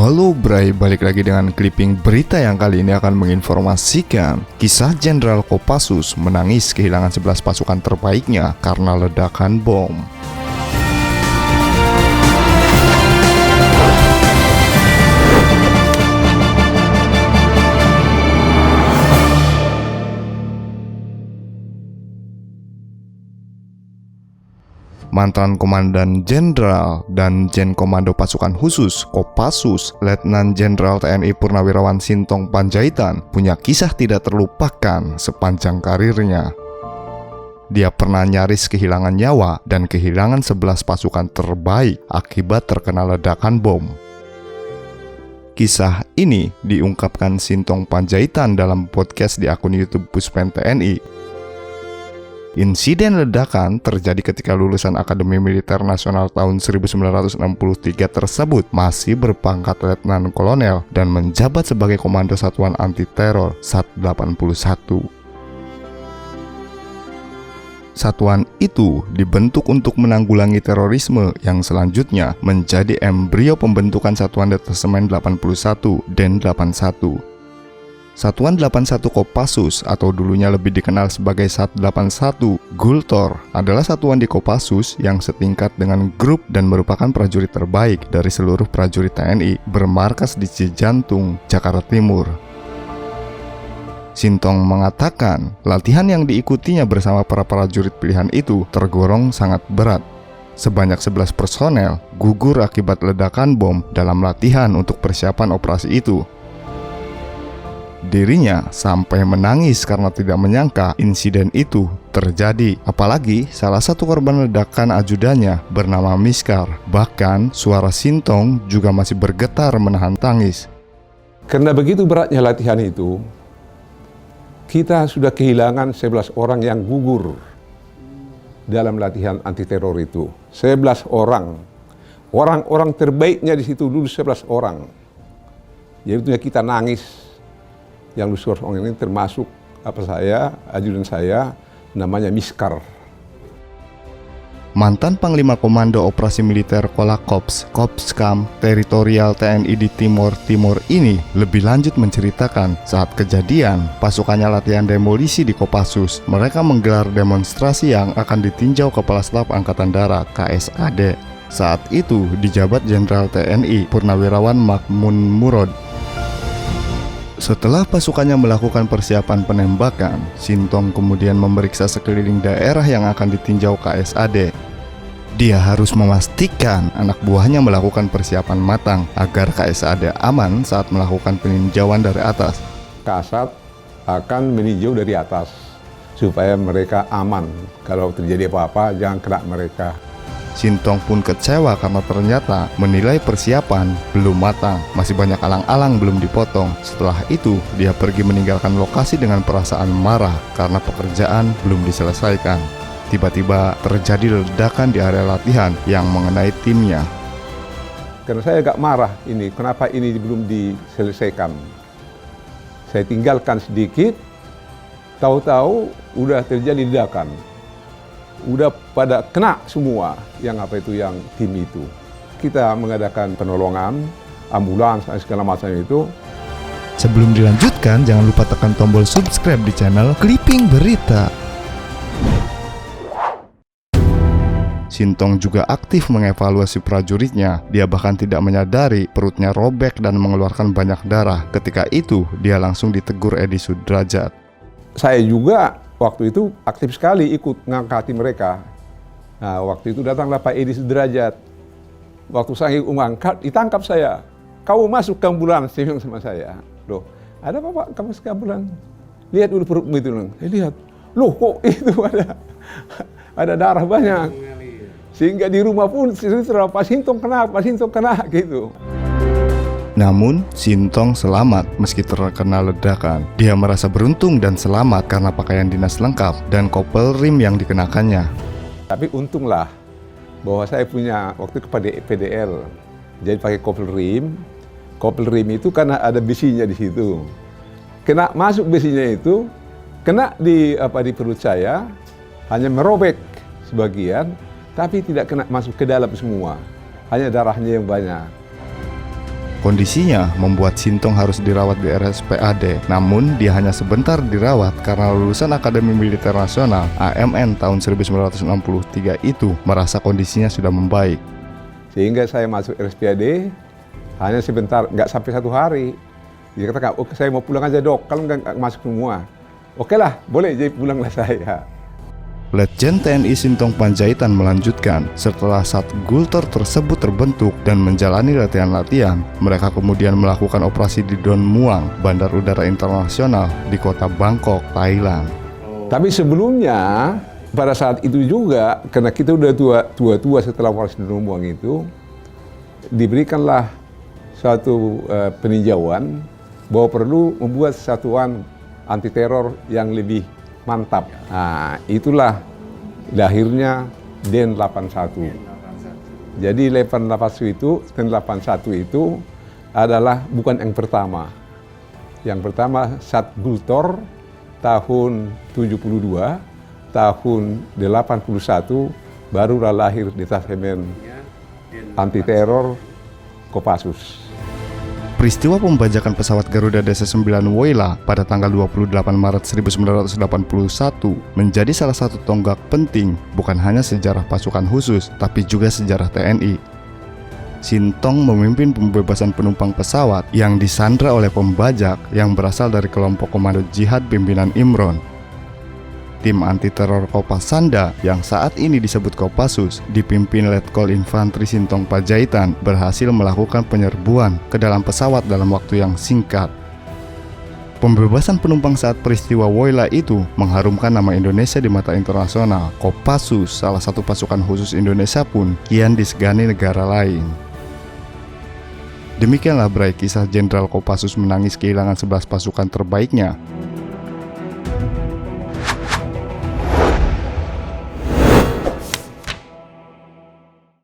Halo Bray, balik lagi dengan clipping berita yang kali ini akan menginformasikan kisah Jenderal Kopassus menangis kehilangan 11 pasukan terbaiknya karena ledakan bom. Mantan Komandan Jenderal dan Jen Komando Pasukan Khusus Kopassus, Letnan Jenderal TNI Purnawirawan Sintong Panjaitan punya kisah tidak terlupakan sepanjang karirnya. Dia pernah nyaris kehilangan nyawa dan kehilangan 11 pasukan terbaik akibat terkena ledakan bom. Kisah ini diungkapkan Sintong Panjaitan dalam podcast di akun YouTube Puspen TNI. Insiden ledakan terjadi ketika lulusan Akademi Militer Nasional tahun 1963 tersebut masih berpangkat Letnan Kolonel dan menjabat sebagai Komando Satuan Anti Teror SAT 81. Satuan itu dibentuk untuk menanggulangi terorisme yang selanjutnya menjadi embrio pembentukan Satuan Detasemen 81 Den 81. Satuan 81 Kopassus atau dulunya lebih dikenal sebagai SAT 81 Gultor adalah satuan di Kopassus yang setingkat dengan grup dan merupakan prajurit terbaik dari seluruh prajurit TNI bermarkas di Cijantung, Jakarta Timur. Sintong mengatakan latihan yang diikutinya bersama para prajurit pilihan itu tergolong sangat berat. Sebanyak 11 personel gugur akibat ledakan bom dalam latihan untuk persiapan operasi itu. Dirinya sampai menangis karena tidak menyangka insiden itu terjadi. Apalagi salah satu korban ledakan ajudannya bernama Miskar. Bahkan suara Sintong juga masih bergetar menahan tangis. Karena begitu beratnya latihan itu, kita sudah kehilangan 11 orang yang gugur dalam latihan anti teror itu. 11 orang. Orang-orang terbaiknya di situ dulu 11 orang. Jadi kita nangis. Yang lulus orang ini termasuk ajudan saya, namanya Miskar. Mantan Panglima Komando Operasi Militer Kolakops, Kopskam, Teritorial TNI di Timur ini lebih lanjut menceritakan saat kejadian pasukannya latihan demolisi di Kopassus, mereka menggelar demonstrasi yang akan ditinjau Kepala Staf Angkatan Darat KSAD. Saat itu dijabat Jenderal TNI Purnawirawan Makmun Murod. Setelah pasukannya melakukan persiapan penembakan, Sintong kemudian memeriksa sekeliling daerah yang akan ditinjau KSAD. Dia harus memastikan anak buahnya melakukan persiapan matang agar KSAD aman saat melakukan peninjauan dari atas. Kasat akan meninjau dari atas supaya mereka aman. Kalau terjadi apa-apa jangan kena mereka. Sintong pun kecewa karena ternyata menilai persiapan belum matang, masih banyak alang-alang belum dipotong. Setelah itu, dia pergi meninggalkan lokasi dengan perasaan marah karena pekerjaan belum diselesaikan. Tiba-tiba terjadi ledakan di area latihan yang mengenai timnya. Karena saya agak marah ini, kenapa ini belum diselesaikan. Saya tinggalkan sedikit, tahu-tahu udah terjadi ledakan. Udah pada kena semua yang tim itu. Kita mengadakan penolongan, ambulans, segala macam itu. Sebelum dilanjutkan, jangan lupa tekan tombol subscribe di channel Clipping Berita. Sintong juga aktif mengevaluasi prajuritnya. Dia bahkan tidak menyadari perutnya robek dan mengeluarkan banyak darah. Ketika itu, dia langsung ditegur Edi Sudrajat. Saya juga waktu itu aktif sekali ikut ngangkati mereka. Nah, waktu itu datanglah Pak Edi Sudrajat. Waktu saya mengangkat, ditangkap saya. Kau masuk ke ambulans, dia bilang sama saya. Loh, ada apa Pak, kamu masuk ke ambulans? Lihat dulu perutmu itu. Saya lihat, loh kok itu ada darah banyak. Sehingga di rumah pun Pak Sintong kena gitu. Namun, Sintong selamat meski terkena ledakan. Dia merasa beruntung dan selamat karena pakaian dinas lengkap dan kopel rim yang dikenakannya. Tapi untunglah bahwa saya punya waktu kepada PDL. Jadi pakai kopel rim. Kopel rim itu karena ada besinya di situ. Kena masuk besinya itu, kena di perut saya, hanya merobek sebagian, tapi tidak kena masuk ke dalam semua. Hanya darahnya yang banyak. Kondisinya membuat Sintong harus dirawat di RSPAD, namun dia hanya sebentar dirawat karena lulusan Akademi Militer Nasional AMN tahun 1963 itu merasa kondisinya sudah membaik. Sehingga saya masuk RSPAD hanya sebentar, nggak sampai 1 hari. Dia katakan, oke saya mau pulang aja dok, kalau nggak masuk semua. Oke lah, boleh jadi pulanglah saya. Letjen TNI Sintong Panjaitan melanjutkan, setelah Satgultor tersebut terbentuk dan menjalani latihan-latihan, mereka kemudian melakukan operasi di Don Muang, Bandar Udara Internasional di kota Bangkok, Thailand. Tapi sebelumnya, pada saat itu juga, karena kita udah tua-tua setelah operasi Don Muang itu, diberikanlah suatu peninjauan bahwa perlu membuat satuan anti teror yang lebih mantap. Nah, itulah lahirnya Den 81. Jadi Den 81 itu adalah bukan yang pertama. Yang pertama Satgultor tahun 72, tahun 81 barulah lahir detasemen anti teror Kopassus. Peristiwa pembajakan pesawat Garuda DC-9 Woyla pada tanggal 28 Maret 1981 menjadi salah satu tonggak penting bukan hanya sejarah pasukan khusus, tapi juga sejarah TNI. Sintong memimpin pembebasan penumpang pesawat yang disandra oleh pembajak yang berasal dari kelompok komando jihad pimpinan Imron. Tim anti-teror Kopasanda yang saat ini disebut Kopassus dipimpin Letkol Infantri Sintong Panjaitan berhasil melakukan penyerbuan ke dalam pesawat dalam waktu yang singkat. Pembebasan penumpang saat peristiwa Woyla itu mengharumkan nama Indonesia di mata internasional. Kopassus, salah satu pasukan khusus Indonesia pun kian disegani negara lain. Demikianlah berai kisah Jenderal Kopassus menangis kehilangan 11 pasukan terbaiknya